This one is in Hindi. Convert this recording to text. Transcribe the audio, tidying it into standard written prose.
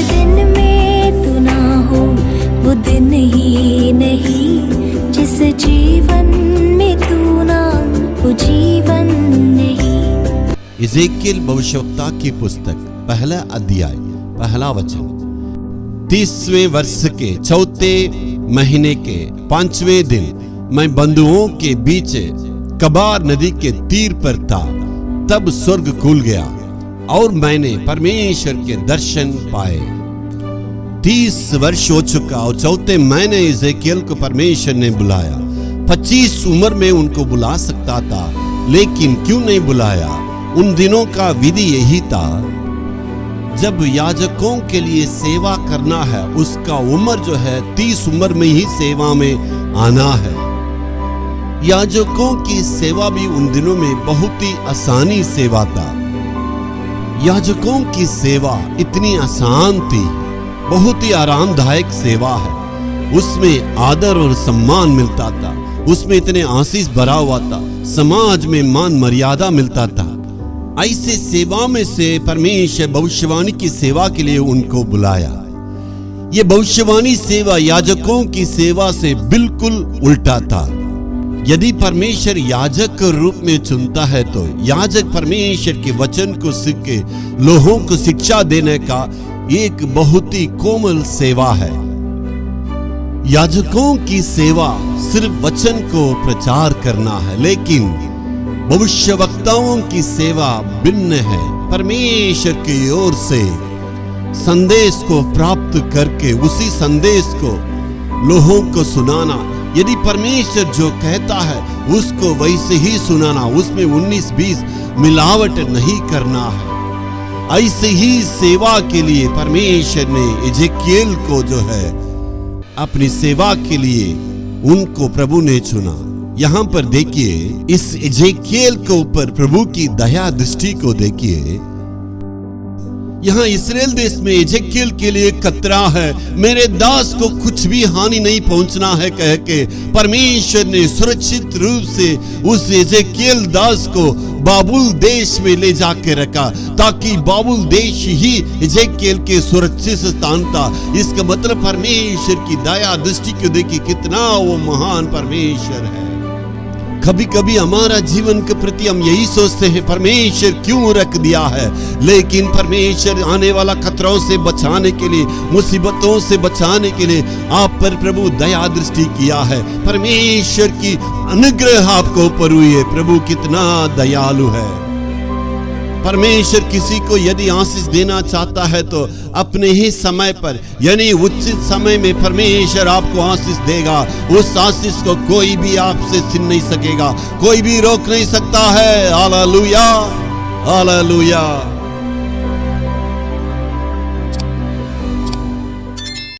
दिन में तू ना हो वो दिन ही नहीं, जिस जीवन में तू ना वो जीवन नहीं। इज़ेकियल भविष्यवक्ता की पुस्तक पहला अध्याय पहला वचन। 30वें वर्ष के चौथे महीने के 5वें दिन मैं बंधुओं के बीच कबार नदी के तीर पर था, तब स्वर्ग खुल गया और मैंने परमेश्वर के दर्शन पाए। 30 वर्ष हो चुका और चौथे महीने इज़ेकियल को परमेश्वर ने बुलाया। 25 उम्र में उनको बुला सकता था, लेकिन क्यों नहीं बुलाया? उन दिनों का विधि यही था, जब याजकों के लिए सेवा करना है उसका उम्र जो है 30 उम्र में ही सेवा में आना है। याजकों की सेवा भी उन दिनों में बहुत ही आसानी सेवा था। याजकों की सेवा इतनी आसान थी, बहुत ही आरामदायक सेवा है। उसमें आदर और सम्मान मिलता था, उसमें इतने आशीष भरा हुआ था, समाज में मान मर्यादा मिलता था। ऐसे सेवा में से परमेश्वर भविष्यवाणी की सेवा के लिए उनको बुलाया। ये भविष्यवाणी सेवा याजकों की सेवा से बिल्कुल उल्टा था। यदि परमेश्वर याजक के रूप में चुनता है तो याजक परमेश्वर के वचन को सीख के लोगों को शिक्षा देने का एक बहुत ही कोमल सेवा है। याजकों की सेवा सिर्फ वचन को प्रचार करना है, लेकिन भविष्यवक्ताओं की सेवा भिन्न है। परमेश्वर की ओर से संदेश को प्राप्त करके उसी संदेश को लोगों को सुनाना। यदि परमेश्वर जो कहता है उसको वैसे ही सुनाना, उसमें 19-20 मिलावट नहीं करना है। ऐसे ही सेवा के लिए परमेश्वर ने इज़ेकियल को जो है अपनी सेवा के लिए उनको प्रभु ने चुना। यहाँ पर देखिए, इस इज़ेकियल के ऊपर प्रभु की दया दृष्टि को देखिए। यहाँ इस्राएल देश में इज़ेकियल के लिए खतरा है, मेरे दास को कुछ भी हानि नहीं पहुंचना है कह के परमेश्वर ने सुरक्षित रूप से उस इज़ेकियल दास को बाबुल देश में ले जाके रखा, ताकि बाबुल देश ही इज़ेकियल के सुरक्षित स्थान था। इसका मतलब परमेश्वर की दया दृष्टि को देखिए, कितना वो महान परमेश्वर है। कभी कभी हमारा जीवन के प्रति हम यही सोचते हैं, परमेश्वर क्यों रख दिया है, लेकिन परमेश्वर आने वाला खतरों से बचाने के लिए, मुसीबतों से बचाने के लिए आप पर प्रभु दया दृष्टि किया है। परमेश्वर की अनुग्रह आपको ऊपर हुई है। प्रभु कितना दयालु है। परमेश्वर किसी को यदि आशीष देना चाहता है तो अपने ही समय पर यानी उचित समय में परमेश्वर आपको आशीष देगा। उस आशीष को कोई भी आपसे छीन नहीं सकेगा, कोई भी रोक नहीं सकता है। Hallelujah, hallelujah.